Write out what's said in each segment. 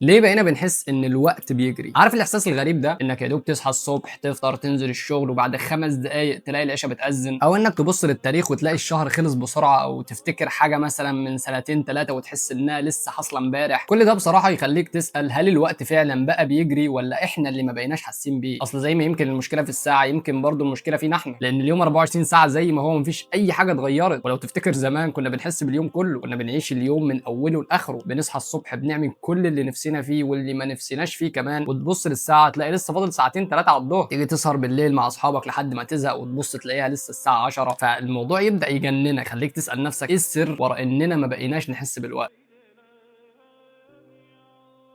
ليه بقينا بنحس ان الوقت بيجري؟ عارف الاحساس الغريب ده، انك يا دوب تصحى الصبح تفطر تنزل الشغل وبعد 5 دقايق تلاقي العشاء بتأذن، او انك تبص للتاريخ وتلاقي الشهر خلص بسرعه، او تفتكر حاجه مثلا من سنتين ثلاثه وتحس انها لسه حاصله امبارح. كل ده بصراحه يخليك تسأل، هل الوقت فعلا بقى بيجري ولا احنا اللي ما بقيناش حاسين بيه؟ اصل زي ما يمكن المشكله في الساعه، يمكن برضو المشكله فينا احنا، لان اليوم 24 ساعه زي ما هو، مفيش اي حاجه اتغيرت. ولو تفتكر زمان كنا بنحس باليوم كله، كنا بنعيش اليوم من اوله لاخره، بنصحى الصبح بنعمل كل اللي نفسنا فيه واللي ما نفسناش فيه كمان، وتبص للساعه تلاقي لسه فاضل ساعتين ثلاثه على الظهر، تيجي تسهر بالليل مع اصحابك لحد ما تزهق وتبص تلاقيها لسه الساعه 10. فالموضوع يبدا يجننك، خليك تسال نفسك ايه السر ورا اننا ما بقيناش نحس بالوقت.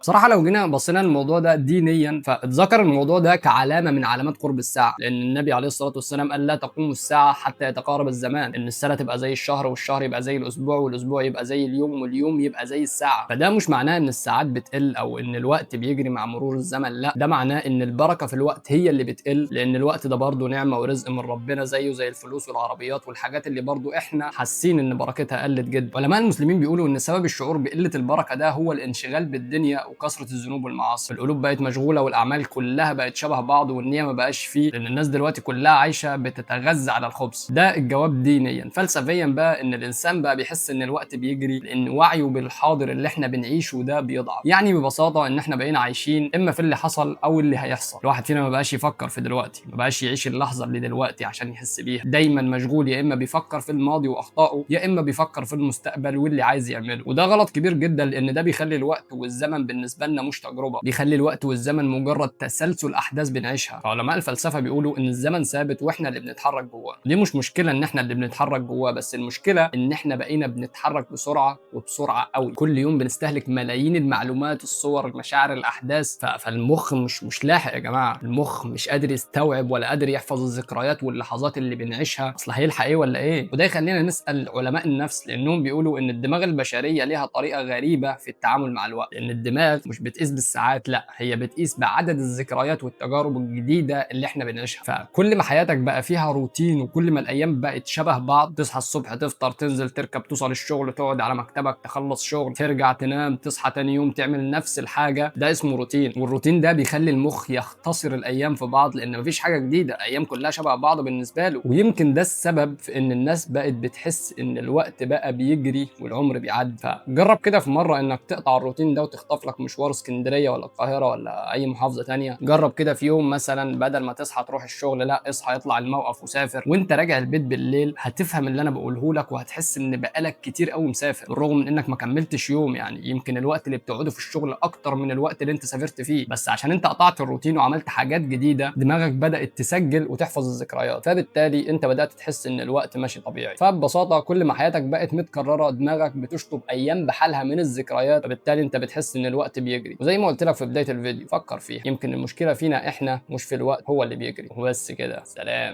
بصراحة لو جينا بصينا للموضوع ده دينيًا، فاتذكر الموضوع ده كعلامة من علامات قرب الساعة، لأن النبي عليه الصلاة والسلام قال: "لا تقوم الساعة حتى يتقارب الزمان." إن السنة تبقى زي الشهر، والشهر يبقى زي الأسبوع، والأسبوع يبقى زي اليوم، واليوم يبقى زي الساعة. فده مش معناه إن الساعات بتقل أو إن الوقت بيجري مع مرور الزمن، لأ، ده معناه إن البركة في الوقت هي اللي بتقل، لأن الوقت ده برضه نعمة ورزق من ربنا، زيه زي الفلوس والعربيات والحاجات اللي برضه إحنا حاسين إن بركتها قلت جدًا. علماء المسلمين بيقولوا إن سبب الشعور بقلة البركة ده هو الانشغال بالدنيا وكثرة الذنوب والمعاصي. القلوب بقت مشغوله والاعمال كلها بقت شبه بعض، والنيه ما بقاش فيه، لان الناس دلوقتي كلها عايشه بتتغذى على الخبز. ده الجواب دينيا. فلسفيا بقى، ان الانسان بقى بيحس ان الوقت بيجري لان وعيه بالحاضر اللي احنا بنعيشه ده بيضعف. يعني ببساطه ان احنا بقينا عايشين اما في اللي حصل او اللي هيحصل. الواحد فينا ما بقاش يفكر في دلوقتي، ما بقاش يعيش اللحظه اللي دلوقتي عشان يحس بيها، دايما مشغول يا اما بيفكر في الماضي واخطائه، يا اما بيفكر في المستقبل واللي عايز يعمله. وده غلط كبير جدا، لان ده بيخلي الوقت والزمن بالنسبه لنا مش تجربه، بيخلي الوقت والزمن مجرد تسلسل احداث بنعيشها. فعلماء الفلسفه بيقولوا ان الزمن ثابت واحنا اللي بنتحرك جواه. دي مش مشكله ان احنا اللي بنتحرك جواه، بس المشكله ان احنا بقينا بنتحرك بسرعه، وبسرعه قوي. كل يوم بنستهلك ملايين المعلومات، الصور، المشاعر، الاحداث. فالمخ مش لاحق يا جماعه. المخ مش قادر يستوعب ولا قادر يحفظ الذكريات واللحظات اللي بنعيشها. اصل هيلحق ايه ولا ايه؟ وده يخلينا نسال علماء النفس، لانهم بيقولوا ان الدماغ البشريه ليها طريقه غريبه في التعامل مع الوقت. لان الدماغ مش بتقيس بالساعات، لا، هي بتقيس بعدد الذكريات والتجارب الجديده اللي احنا بنعيشها. فكل ما حياتك بقى فيها روتين، وكل ما الايام بقت شبه بعض، تصحى الصبح تفطر تنزل تركب توصل الشغل تقعد على مكتبك تخلص شغل ترجع تنام تصحى تاني يوم تعمل نفس الحاجه، ده اسمه روتين. والروتين ده بيخلي المخ يختصر الايام في بعض، لان مفيش حاجه جديده، الايام كلها شبه بعض بالنسبه له. ويمكن ده السبب في ان الناس بقت بتحس ان الوقت بقى بيجري والعمر بيعدي. فجرب كده في مره انك تقطع الروتين ده وتخطف لك مشوار اسكندريه ولا القاهره ولا اي محافظه تانية. جرب كده في يوم مثلا، بدل ما تصحى تروح الشغل، لا، اصحى اطلع الموقف وسافر. وانت راجع البيت بالليل هتفهم اللي انا بقوله لك، وهتحس ان بقالك كتير قوي مسافر، بالرغم من انك ما كملتش يوم. يعني يمكن الوقت اللي بتقعده في الشغل اكتر من الوقت اللي انت سافرت فيه، بس عشان انت قطعت الروتين وعملت حاجات جديده، دماغك بدات تسجل وتحفظ الذكريات، فبالتالي انت بدات تحس ان الوقت ماشي طبيعي. فببساطه كل ما حياتك بقت متكرره، دماغك بتشطب ايام بحالها من الذكريات، فبالتالي انت بتحس ان الوقت بيجري. وزي ما قلت لك في بدايه الفيديو، فكر فيها، يمكن المشكله فينا احنا مش في الوقت هو اللي بيجري. وبس كده، سلام.